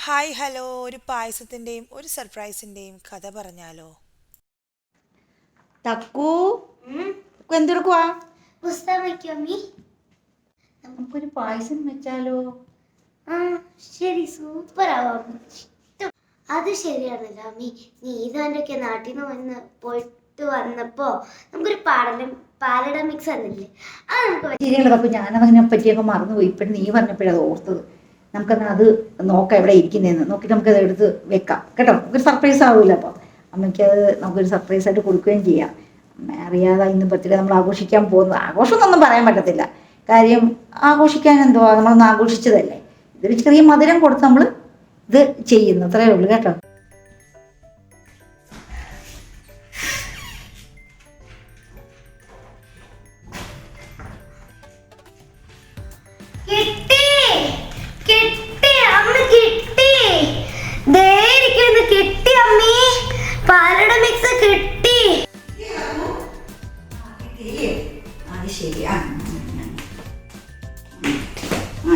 Hi hello ഒരു പായസത്തിൻ്റെയും ഒരു സർപ്രൈസിൻ്റെയും കഥ പറഞ്ഞാലോ? തക്കു എന്തെടുക്കുവാ? പുസ്തകം വയ്ക്കും അമ്മി. നമുക്കൊരു പായസം വെച്ചാലോ? ആ ശരി, സൂപ്പർ ആവാം. അത് ശരിയാണല്ലോ അമ്മി. നീതാൻ്റെ ഒക്കെ നാട്ടിൽ നിന്ന് പോയിട്ട് വന്നപ്പോ നമുക്കൊരു പാലട മിക്സ് തന്നില്ലേ, അത് നമുക്ക് ശരിയല്ല തക്കു, ഞാനതിനെ പറ്റിയൊക്കെ മറന്നുപോയി. ഇപ്പം നീ പറഞ്ഞപ്പോഴത് ഓർത്തത്. നമുക്കെന്നാൽ അത് നോക്കാം എവിടെ ഇരിക്കുന്നതെന്ന് നോക്കി നമുക്കത് എടുത്ത് വെക്കാം കേട്ടോ. നമുക്കൊരു സർപ്രൈസ് ആവില്ല. അപ്പം അമ്മയ്ക്ക് അത് നമുക്കൊരു സർപ്രൈസ് ആയിട്ട് കൊടുക്കുകയും ചെയ്യാം. അമ്മ അറിയാതെ ഇന്ന് ബർത്ത്ഡേ നമ്മൾ ആഘോഷിക്കാൻ പോകുന്നത്, ആഘോഷം എന്നൊന്നും പറയാൻ പറ്റത്തില്ല. കാര്യം ആഘോഷിക്കാൻ എന്തുവാ, നമ്മളൊന്ന് ആഘോഷിച്ചതല്ലേ. ഇതൊരു ചെറിയ മധുരം കൊടുത്ത് നമ്മൾ ഇത് ചെയ്യുന്നു, അത്രയേ ഉള്ളൂ കേട്ടോ. കിട്ടി കിട്ടി അമ്മ കിട്ടി. ദേ ഇരിക്കുന്നു, കിട്ടി അമ്മി. പാലട മിക്സ് കിട്ടി. അത് ശരിയാ.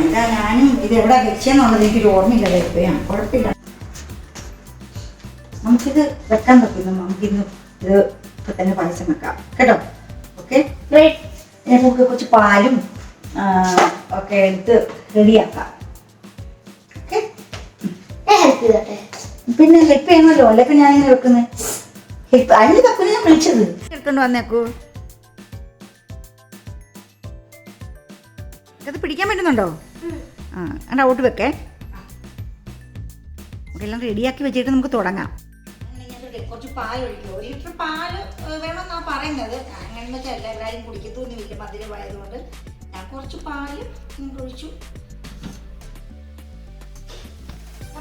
ഇതാ ഞാനും ഇത് എവിടെ വെച്ചെന്നുള്ളത് എനിക്കൊരു ഓർമ്മയില്ല. വെക്കുകയാണ്, കുഴപ്പമില്ല. നമുക്കിത് വെക്കാൻ പറ്റുന്നു. നമുക്കിന്ന് ഇത് ഇപ്പം തന്നെ പായസം വെക്കാം കേട്ടോ. ഓക്കെ, നമുക്ക് കുറച്ച് പാലും ഒക്കെ എടുത്ത് റെഡിയാക്കാം. ഓക്കെ, ഹെൽപ്പ് ചെയ്തോട്ടെ. പിന്നെ ഹെൽപ്പ് ചെയ്യണമല്ലോ, അല്ലൊക്കെ ഞാനിങ്ങനെ വെക്കുന്നത്. ഹെൽപ്പ് അതിന് തക്കുനെ ഞാൻ വിളിച്ചത്. എടുക്കൊണ്ട് വന്നേക്കൂ. ഇത് പിടിക്കാൻ പറ്റുന്നുണ്ടോ? ആ, എൻ്റെ ഔട്ട് വെക്കേ. നമുക്കെല്ലാം റെഡിയാക്കി വെച്ചിട്ട് നമുക്ക് തുടങ്ങാം. കുറച്ച് പാൽ ഒഴിക്കുക. 1 ലിറ്റർ പാല് വേണമെന്നാണ് പറയുന്നത്. അങ്ങനെ വെച്ചാൽ എല്ലാവരും കുടിക്കത്തൊന്നുമില്ല മധുരമായതുകൊണ്ട് ഞാൻ കുറച്ച് പാല് ഒഴിച്ചു.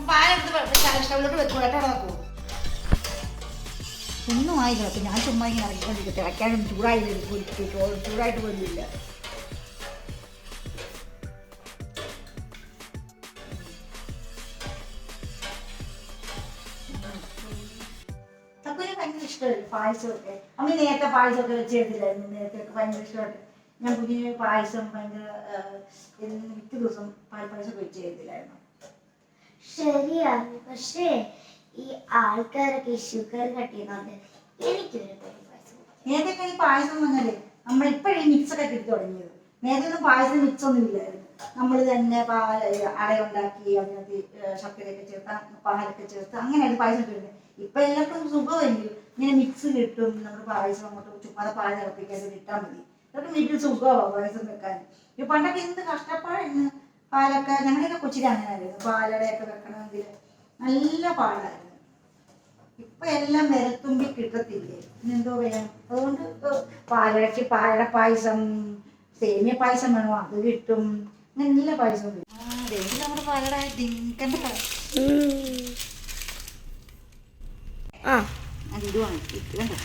പാലെടുത്ത് സ്റ്റൗവിലോട്ട് വെക്കും കേട്ടോ. നോക്കൂ, ഒന്നും ആയില്ല. അപ്പം ഞാൻ ചുമ്മാ ഇങ്ങനെ ഇറങ്ങിക്കൊണ്ടിരിക്കും. തിളയ്ക്കാനും ചൂടായിട്ട് പോലുമില്ല. തക്കുവിന് ഭയങ്കര ഇഷ്ടമല്ലേ പായസമൊക്കെ? അമ്മ നേരത്തെ പായസമൊക്കെ വെച്ചെടുത്തില്ലായിരുന്നു. നേരത്തെ ഭയങ്കര ഇഷ്ടമായിട്ട് ഞാൻ കുഞ്ഞിന് പായസം ഭയങ്കര മിക്ക ദിവസം പാൽപ്പായസം വെച്ച് ചെയ്തില്ലായിരുന്നു. ശരിയാണ്, പക്ഷേ ഈ ആൾക്കാരൊക്കെ ഷുഗർ കട്ട് ചെയ്യുന്നുണ്ട്. എനിക്കൊരു നേരത്തെ ഈ പായസം എന്ന് പറഞ്ഞാല് നമ്മളിപ്പോഴേ മിക്സൊക്കെ കിട്ടി തുടങ്ങിയത്. നേരത്തെ ഒന്നും പായസം മിക്സ് ഒന്നും ഇല്ലായിരുന്നു. നമ്മൾ തന്നെ അടയുണ്ടാക്കി അതിനകത്ത് ശർക്കരയൊക്കെ ചേർത്ത് പാലൊക്കെ ചേർത്ത് അങ്ങനെയാണ് പായസം കിട്ടുന്നത്. ഇപ്പൊ എല്ലാവർക്കും സുഖമല്ലേ, ഇങ്ങനെ മിക്സ് കിട്ടും. നമ്മുടെ പായസം അങ്ങോട്ട് ചുമ്മാതെ പാൽ തിളപ്പിക്കാതെ ഇട്ടാൽ മതി. ഇതൊക്കെ വീട്ടിൽ സുഖമാവും പായസം വെക്കാൻ. ഈ പണ്ടൊക്കെ എന്ത് കഷ്ടപ്പാടായിരുന്നു. പാലൊക്കെ ഞങ്ങളുടെയൊക്കെ കൊച്ചിയിൽ അങ്ങനെയായിരുന്നു. പാലടയൊക്കെ വെക്കണമെങ്കിൽ നല്ല പാടായിരുന്നു. ഇപ്പൊ എല്ലാം വിരൽത്തുമ്പി കിട്ടത്തില്ലേ, എന്തോ വേണം. അതുകൊണ്ട് പാലടയ്ക്ക് പാലട പായസം, സേമിയ പായസം വേണോ അത് കിട്ടും. അങ്ങനെ നല്ല പായസം കിട്ടും. നമ്മുടെ പാലട കണ്ടോ. അതിടുവാണ് കണ്ടോ.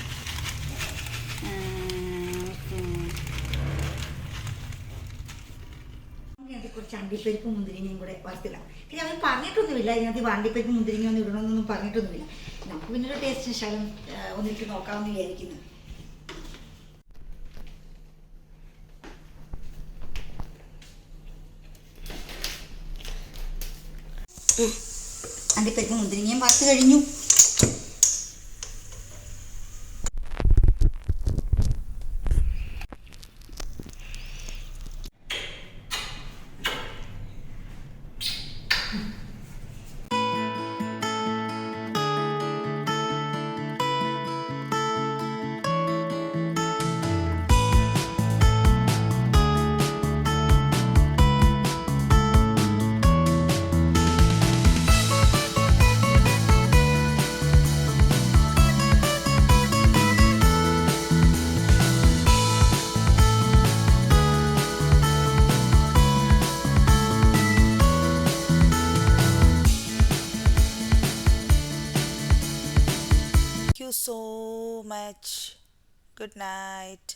കുറച്ച് അണ്ടിപ്പരിപ്പ് മുന്തിരിങ്ങയും കൂടെ വറുത്തിടാം. പിന്നെ അവർ പറഞ്ഞിട്ടൊന്നുമില്ല ഇതിനകത്ത് അണ്ടിപ്പരിപ്പ് മുന്തിരിങ്ങ ഒന്നും ഇടണമെന്നൊന്നും പറഞ്ഞിട്ടൊന്നുമില്ല. നമുക്ക് പിന്നെ ഒരു ടേസ്റ്റ് ശകലം ഒന്നിട്ട് നോക്കാമെന്ന് വിചാരിക്കുന്നു. അണ്ടിപ്പരിപ്പ് മുന്തിരിങ്ങയും വറുത്ത് കഴിഞ്ഞു. Thank you so much. Good night.